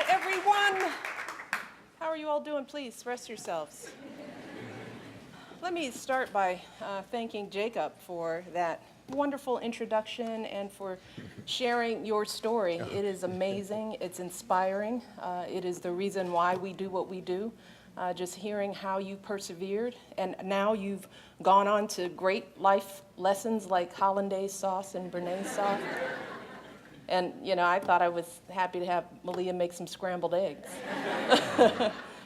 everyone. How are you all doing? Please rest yourselves. Let me start by thanking Jacob for that wonderful introduction and for sharing your story. It is amazing. It's inspiring. It is the reason why we do what we do. Just hearing how you persevered, and now you've gone on to great life lessons like hollandaise sauce and béarnaise sauce. And, you know, I thought I was happy to have Malia make some scrambled eggs.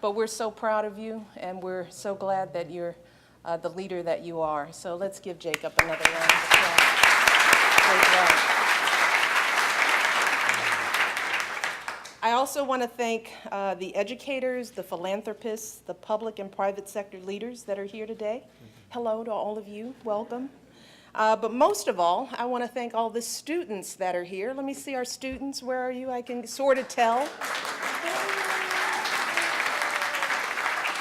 But we're so proud of you, and we're so glad that you're the leader that you are. So let's give Jacob another round of applause. Great job. I also want to thank the educators, the philanthropists, the public and private sector leaders that are here today. Hello to all of you. Welcome. But most of all, I want to thank all the students that are here. Let me see our students. Where are you? I can sort of tell.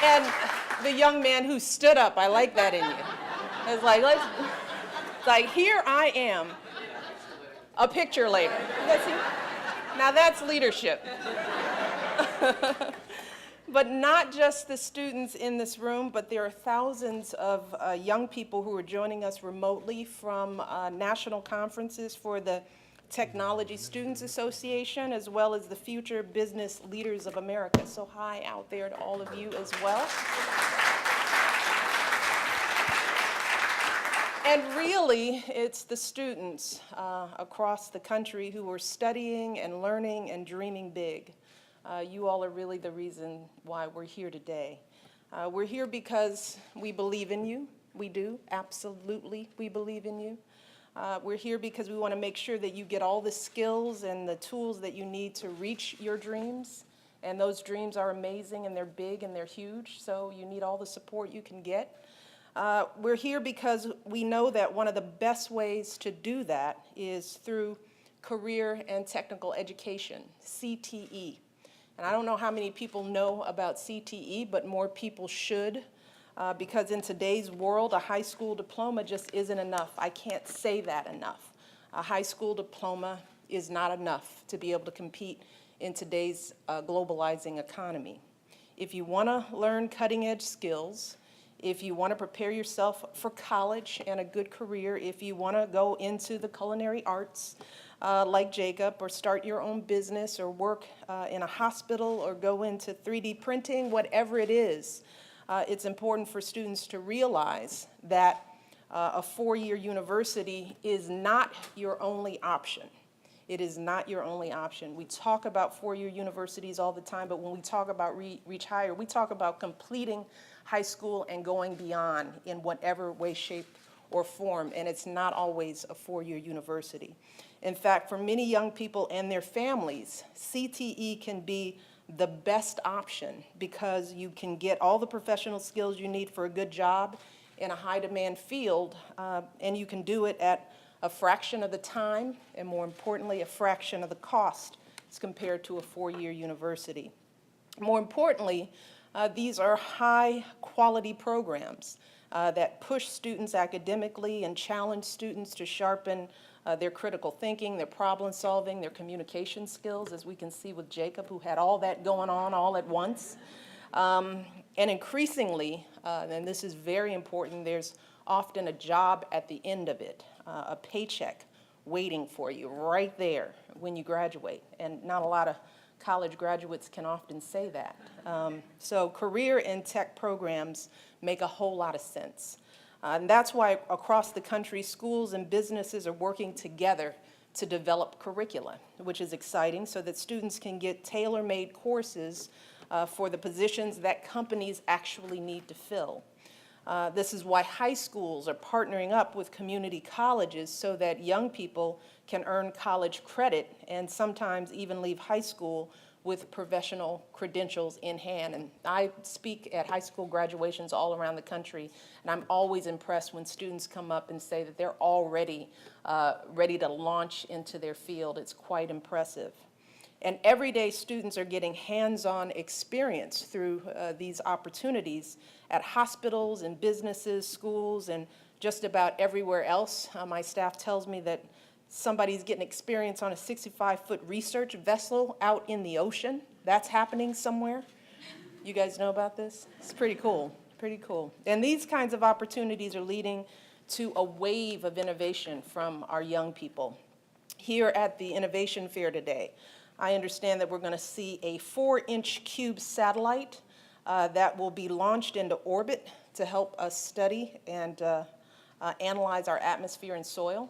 And the young man who stood up, I like that in you. It's like, here I am. A picture later. Now that's leadership. But not just the students in this room, but there are thousands of young people who are joining us remotely from national conferences for the Technology Students Association, as well as the Future Business Leaders of America. So hi out there to all of you as well. And really, it's the students across the country who are studying and learning and dreaming big. You all are really the reason why we're here today. We're here because we believe in you. We do, absolutely, we believe in you. We're here because we want to make sure that you get all the skills and the tools that you need to reach your dreams. And those dreams are amazing, and they're big, and they're huge, so you need all the support you can get. We're here because we know that one of the best ways to do that is through career and technical education, CTE. And I don't know how many people know about CTE, but more people should, because in today's world, a high school diploma just isn't enough. I can't say that enough. A high school diploma is not enough to be able to compete in today's globalizing economy. If you want to learn cutting-edge skills, if you want to prepare yourself for college and a good career, if you want to go into the culinary arts, like Jacob, or start your own business, or work in a hospital, or go into 3D printing, whatever it is, it's important for students to realize that a four-year university is not your only option. It is not your only option. We talk about four-year universities all the time, but when we talk about Reach Higher, we talk about completing high school and going beyond in whatever way, shape, or form, and it's not always a four-year university. In fact, for many young people and their families, CTE can be the best option because you can get all the professional skills you need for a good job in a high-demand field, and you can do it at a fraction of the time, and more importantly, a fraction of the cost as compared to a four-year university. More importantly, these are high-quality programs that push students academically and challenge students to sharpen their critical thinking, their problem solving, their communication skills, as we can see with Jacob, who had all that going on all at once. And increasingly, and this is very important, there's often a job at the end of it, a paycheck waiting for you right there when you graduate. And not a lot of college graduates can often say that. So career and tech programs make a whole lot of sense. And that's why across the country, schools and businesses are working together to develop curricula, which is exciting, so that students can get tailor-made courses for the positions that companies actually need to fill. This is why high schools are partnering up with community colleges so that young people can earn college credit and sometimes even leave high school with professional credentials in hand. And I speak at high school graduations all around the country, and I'm always impressed when students come up and say that they're already ready to launch into their field. It's quite impressive. And every day students are getting hands-on experience through these opportunities at hospitals and businesses, schools, and just about everywhere else. My staff tells me that somebody's getting experience on a 65-foot research vessel out in the ocean. That's happening somewhere. You guys know about this? It's pretty cool, pretty cool. And these kinds of opportunities are leading to a wave of innovation from our young people. Here at the Innovation Fair today, I understand that we're going to see a 4-inch cube satellite that will be launched into orbit to help us study and analyze our atmosphere and soil.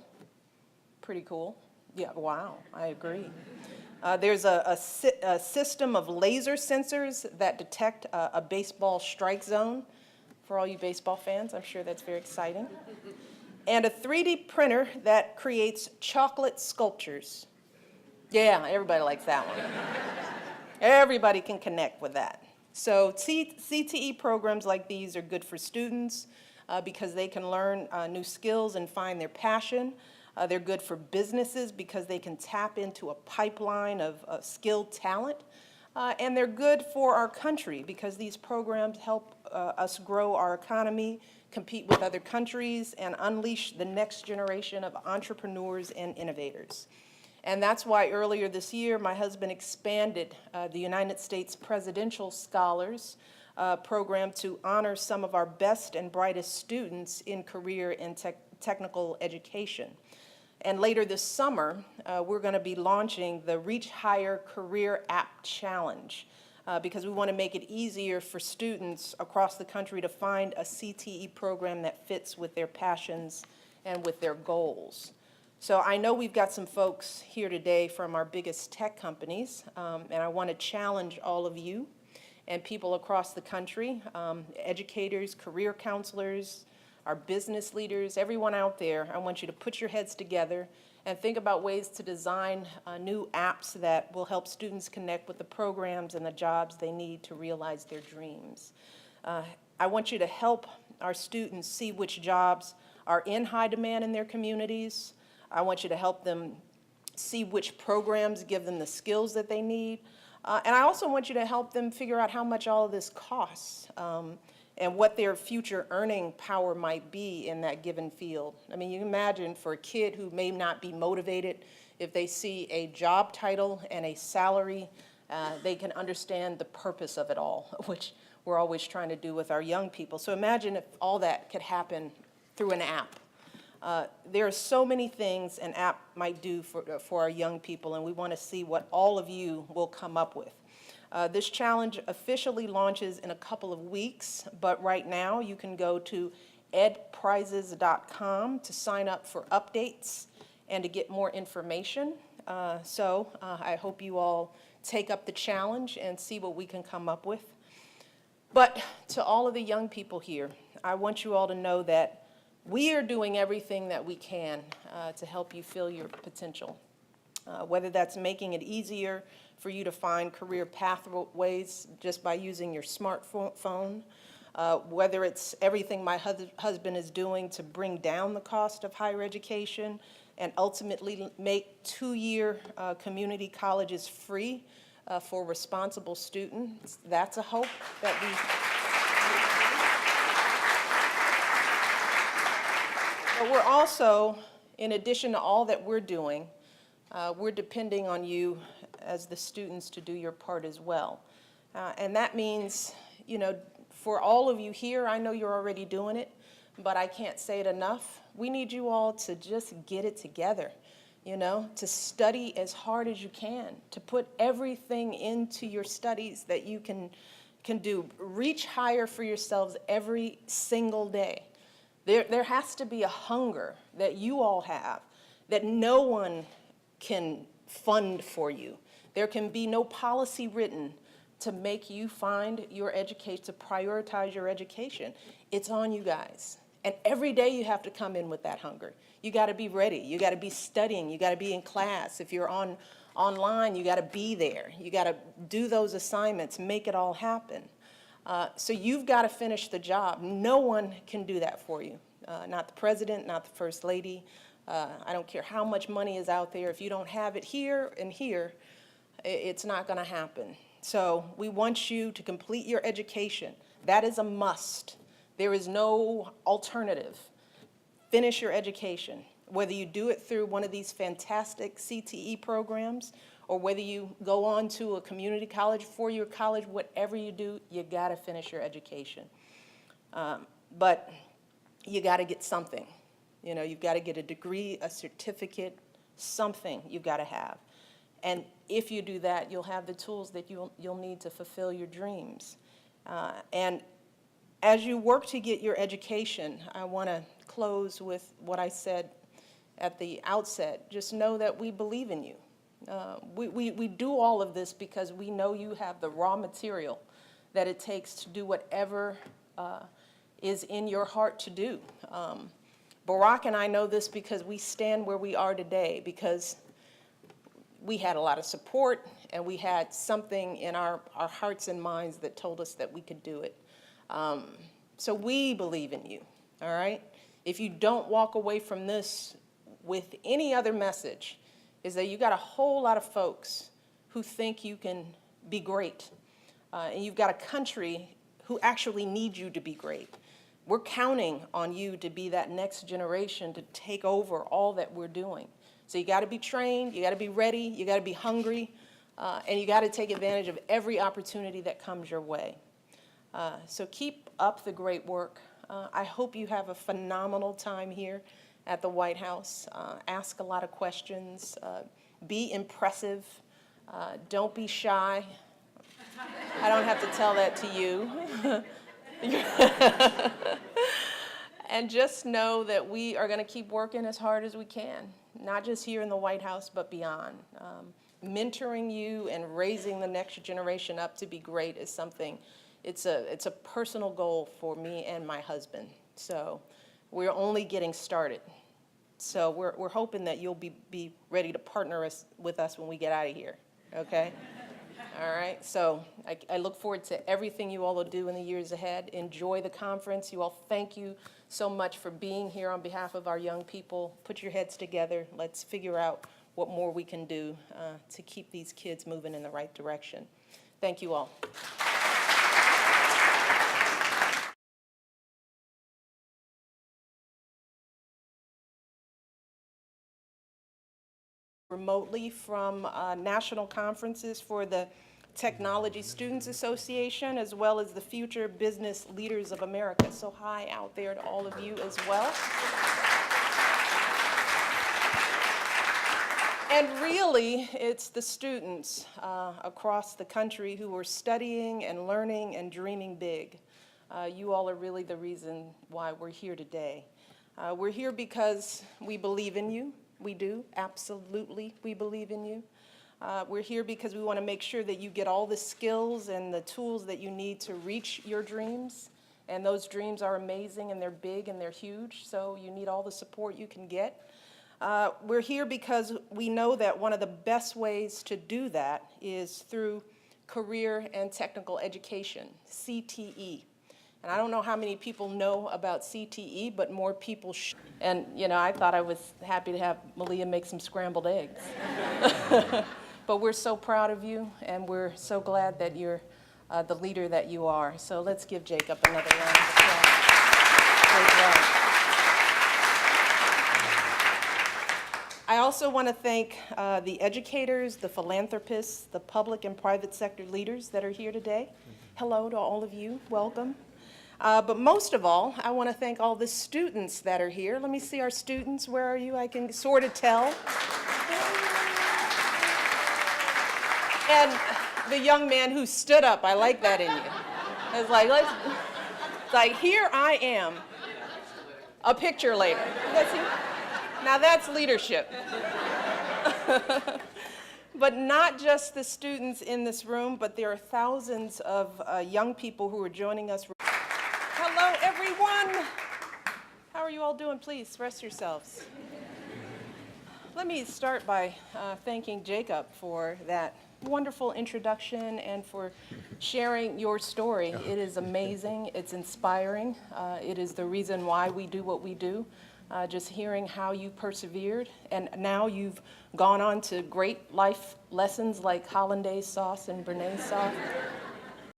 Pretty cool. Yeah, wow, I agree. There's a system of laser sensors that detect a baseball strike zone. For all you baseball fans, I'm sure that's very exciting. And a 3D printer that creates chocolate sculptures. Yeah, everybody likes that one. Everybody can connect with that. So CTE programs like these are good for students because they can learn new skills and find their passion. They're good for businesses because they can tap into a pipeline of skilled talent. And they're good for our country because these programs help us grow our economy, compete with other countries, and unleash the next generation of entrepreneurs and innovators. And that's why earlier this year, my husband expanded the United States Presidential Scholars program to honor some of our best and brightest students in career and technical education. And later this summer, we're going to be launching the Reach Higher Career App Challenge because we want to make it easier for students across the country to find a CTE program that fits with their passions and with their goals. So I know we've got some folks here today from our biggest tech companies, and I want to challenge all of you and people across the country, educators, career counselors, our business leaders, everyone out there. I want you to put your heads together and think about ways to design new apps that will help students connect with the programs and the jobs they need to realize their dreams. I want you to help our students see which jobs are in high demand in their communities. I want you to help them see which programs give them the skills that they need. And I also want you to help them figure out how much all of this costs and what their future earning power might be in that given field. I mean, you can imagine for a kid who may not be motivated, if they see a job title and a salary, they can understand the purpose of it all, which we're always trying to do with our young people. So imagine if all that could happen through an app. There are so many things an app might do for our young people, and we want to see what all of you will come up with. This challenge officially launches in a couple of weeks, but right now you can go to edprizes.com to sign up for updates and to get more information. I hope you all take up the challenge and see what we can come up with. But to all of the young people here, I want you all to know that we are doing everything that we can to help you fill your potential, whether that's making it easier for you to find career pathways just by using your smartphone, whether it's everything my husband is doing to bring down the cost of higher education and ultimately make 2-year community colleges free for responsible students. That's a hope that we... But we're also, in addition to all that we're doing, we're depending on you as the students to do your part as well. And that means, you know, for all of you here, I know you're already doing it, but I can't say it enough. We need you all to just get it together, you know, to study as hard as you can, to put everything into your studies that you can do. Reach higher for yourselves every single day. There has to be a hunger that you all have that no one can fund for you. There can be no policy written to make you find your education, to prioritize your education. It's on you guys. And every day you have to come in with that hunger. You got to be ready. You got to be studying. You got to be in class. If you're online, you got to be there. You got to do those assignments, make it all happen. So you've got to finish the job. No one can do that for you. Not the president, not the first lady. I don't care how much money is out there. If you don't have it here and here, it's not going to happen. So we want you to complete your education. That is a must. There is no alternative. Finish your education. whether you do it through one of these fantastic CTE programs, or whether you go on to a community college, four-year college, whatever you do, you gotta finish your education. But you gotta get something. You know, you've gotta get a degree, a certificate, something you've gotta have. And if you do that, you'll have the tools that you'll need to fulfill your dreams. And as you work to get your education, I wanna close with what I said at the outset. Just know that we believe in you. We do all of this because we know you have the raw material that it takes to do whatever is in your heart to do. Barack and I know this because we stand where we are today because we had a lot of support and we had something in our hearts and minds that told us that we could do it. So we believe in you, all right? If you don't walk away from this with any other message, is that you got a whole lot of folks who think you can be great. And you've got a country who actually needs you to be great. We're counting on you to be that next generation to take over all that we're doing. So you gotta be trained, you gotta be ready, you gotta be hungry, and you gotta take advantage of every opportunity that comes your way. So keep up the great work. I hope you have a phenomenal time here at the White House. Ask a lot of questions, be impressive, don't be shy. I don't have to tell that to you. And just know that we are gonna keep working as hard as we can, not just here in the White House, but beyond. Mentoring you and raising the next generation up to be great is something, it's a personal goal for me and my husband. So we're only getting started. So we're hoping that you'll be ready to partner with us when we get out of here, okay? All right, so I look forward to everything you all will do in the years ahead. Enjoy the conference. You all, thank you so much for being here on behalf of our young people. Put your heads together. Let's figure out what more we can do to keep these kids moving in the right direction. Thank you all. Remotely from national conferences for the Technology Students Association, as well as the Future Business Leaders of America. So hi out there to all of you as well. And really, it's the students across the country who are studying and learning and dreaming big. You all are really the reason why we're here today. We're here because we believe in you. We do, absolutely, we believe in you. We're here because we want to make sure that you get all the skills and the tools that you need to reach your dreams. And those dreams are amazing and they're big and they're huge, so you need all the support you can get. We're here because we know that one of the best ways to do that is through career and technical education, CTE. And I don't know how many people know about CTE, but more people should. And, you know, I thought I was happy to have Malia make some scrambled eggs. But we're so proud of you, and we're so glad that you're the leader that you are. So let's give Jacob another round of applause. Great job. I also want to thank the educators, the philanthropists, the public and private sector leaders that are here today. Hello to all of you. Welcome. But most of all, I want to thank all the students that are here. Let me see our students. Where are you? I can sort of tell. And the young man who stood up, I like that in you. It's like, here I am. A picture later. Now that's leadership. But not just the students in this room, but there are thousands of young people who are joining us. Hello, everyone. How are you all doing? Please rest yourselves. Let me start by thanking Jacob for that wonderful introduction and for sharing your story. It is amazing. It's inspiring. It is the reason why we do what we do. Just hearing how you persevered, and now you've gone on to great life lessons like hollandaise sauce and béarnaise sauce.